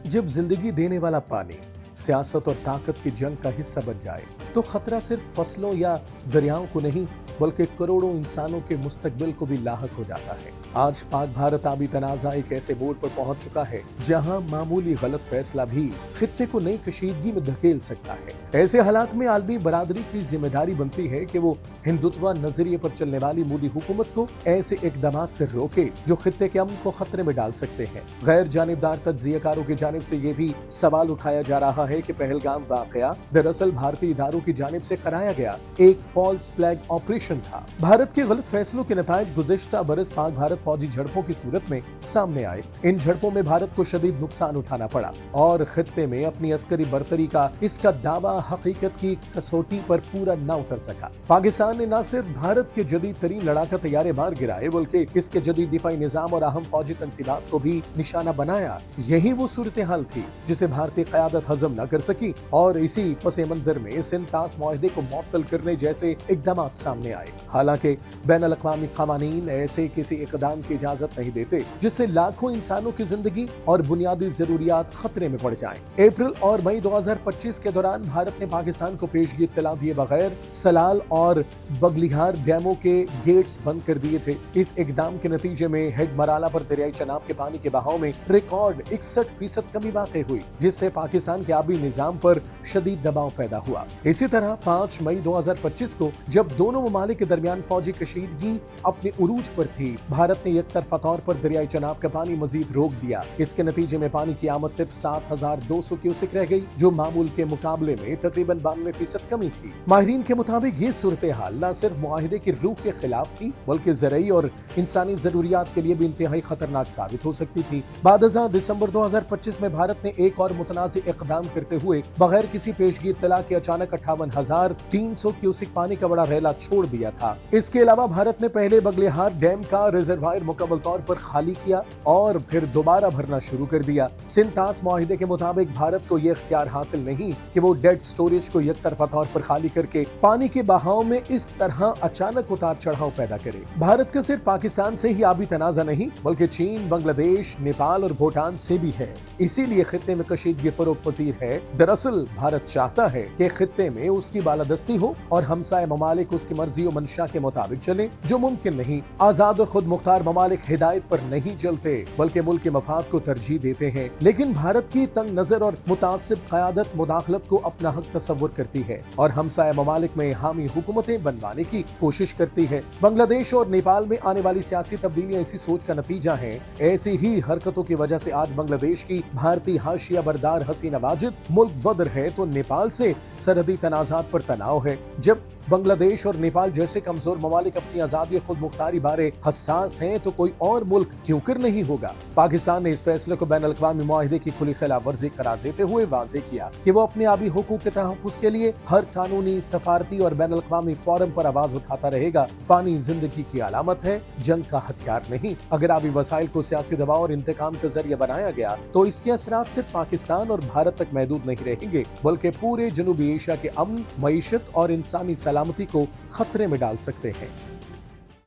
जब जिंदगी देने वाला पानी सियासत और ताकत की जंग का हिस्सा बन जाए तो खतरा सिर्फ फसलों या दरियाओं को नहीं बल्कि करोड़ों इंसानों के मुस्तकबिल को भी लाहक हो जाता है। आज पाक भारत आबी तनाज़ा एक ऐसे मोड़ पर पहुंच चुका है जहां मामूली गलत फैसला भी खित्ते को नई कशीदगी में धकेल सकता है। ऐसे हालात में आलमी बरादरी की जिम्मेदारी बनती है कि वो हिंदुत्व नजरिए पर चलने वाली मोदी हुकूमत को ऐसे इकदामात से रोके जो खित्ते के अमन को खतरे में डाल सकते हैं। गैर जानिबदार तज्जियाकारों की जानिब से ये भी सवाल उठाया जा रहा है कि पहलगाम वाकया दरअसल भारतीय इदारों की जानिब से कराया गया एक फॉल्स फ्लैग ऑपरेशन था। भारत के गलत फैसलों के नतायज गुज़िश्ता बरस पाक भारत फौजी झड़पों की सूरत में सामने आए। इन झड़पों में भारत को शदीद नुकसान उठाना पड़ा और खित्ते में अपनी अस्करी बर्तरी का इसका दावा हकीकत की कसौटी पर पूरा न उतर सका। पाकिस्तान ने न सिर्फ भारत के जदीद तरीन लड़ाका तैयारे मार गिराए बल्कि इसके जदीद दिफाई निजाम और अहम फौजी तंसीबात को भी निशाना बनाया। यही वो सूरत हाल थी जिसे भारतीय क़यादत हजम न कर सकी और इसी पस मंजर में सिंध तास मुआहदे को मुअत्तल करने जैसे इकदाम सामने आए। हालांकि बैनुल अक़वामी क़वानीन ऐसे किसी इक़दाम की इजाजत नहीं देते जिससे लाखों इंसानों की जिंदगी और बुनियादी जरूरियात खतरे में पड़ जाएं। अप्रैल और मई 2025 के दौरान भारत ने पाकिस्तान को पेशगी इत्तला दिए बगैर सलाल और बगलिहार डैमों के गेट्स बंद कर दिए थे। इस इकदाम के नतीजे में हेड मराला पर दरियाई चनाब के पानी के बहाव में रिकॉर्ड 61% कमी वाक़ई हुई जिससे पाकिस्तान के आबी निजाम पर शदीद दबाव पैदा हुआ। इसी तरह 5 मई 2025 को जब दोनों ममालिक के दरमियान फौजी कशीदगी अपने उरूज पर थी, भारत ने एकतरफा तौर पर दरियाई चनाब का पानी मजीद रोक दिया। इसके नतीजे में पानी की आमद सिर्फ 7200 क्यूसेक रह गई जो मामूल के मुकाबले में तकरीबन 92% कमी थी। माहिरीन के मुताबिक ये सूरत हाल न सिर्फ मुआहिदे की रूह के खिलाफ थी बल्कि ज़रई और इंसानी जरूरियात के लिए भी इंतहाई खतरनाक साबित हो सकती थी। बादशाह दिसंबर 2025 में भारत ने एक और मुतनाज़ इक़दाम करते हुए बगैर किसी पेशगी इत्तला के अचानक 58,300 क्यूसेक पानी का बड़ा रैला छोड़ दिया था। इसके अलावा भारत ने पहले बगलिहार डैम का रिजर्वायर मुकम्मल तौर पर खाली किया और फिर दोबारा भरना शुरू कर दिया। सिंध तास मुआहिदे के मुताबिक भारत को यह इख्तियार हासिल नहीं कि वो डेड स्टोरेज को एकतरफा तौर पर खाली करके पानी के बहाव में इस तरह अचानक उतार चढ़ाव पैदा करे। भारत का सिर्फ पाकिस्तान से ही आबी तनाजा नहीं बल्कि चीन, बांग्लादेश, नेपाल और भूटान से भी है। इसीलिए खित्ते में कशीदगी फरोग पजीर है। दरअसल भारत चाहता है कि खित्ते में उसकी बालादस्ती हो और हमसाय ममालिक उसकी मर्जी और मंशा के मुताबिक चले जो मुमकिन नहीं। आजाद और खुद मुख्तार ममालिक हिदायत पर नहीं चलते बल्कि मुल्क के मफाद को तरजीह देते हैं। लेकिन भारत की तंग नजर और मुतासिब क़यादत मुदाखलत को अपना हक तस्वुर करती है और हमसाय ममालिक में हामी हुकूमतें बनवाने की कोशिश करती है। बांग्लादेश और नेपाल में आने वाली सियासी तब्दीलियां इसी सोच का नतीजा है। ऐसी ही हरकतों की वजह से आज बांग्लादेश की भारतीय हाशिया बरदार हसीना वाजिद मुल्क बदर है तो नेपाल से सरहदी तनाज़ात पर तनाव है। जब बांग्लादेश और नेपाल जैसे कमजोर ममालिक अपनी आजादी खुद मुख्तारी बारे हसास हैं तो कोई और मुल्क क्यों कर नहीं होगा। पाकिस्तान ने इस फैसले को बैनुल अक़वामी मुआहिदे की खुली खिलाफ वर्जी करार देते हुए वाज़ेह किया कि वो अपने आबी हुकूक के तहफ़्फ़ुज़ के लिए हर कानूनी, सफारती और बैनुल अक़वामी फोरम पर आवाज उठाता रहेगा। पानी जिंदगी की अलामत है, जंग का हथियार नहीं। अगर आबी वसाइल को सियासी दबाव और इंतकाम का जरिया बनाया गया तो इसके असरात सिर्फ पाकिस्तान और भारत तक महदूद नहीं रहेंगे बल्कि पूरे जनूबी एशिया के अमन, मईशत और इंसानी सलामती को खतरे में डाल सकते हैं।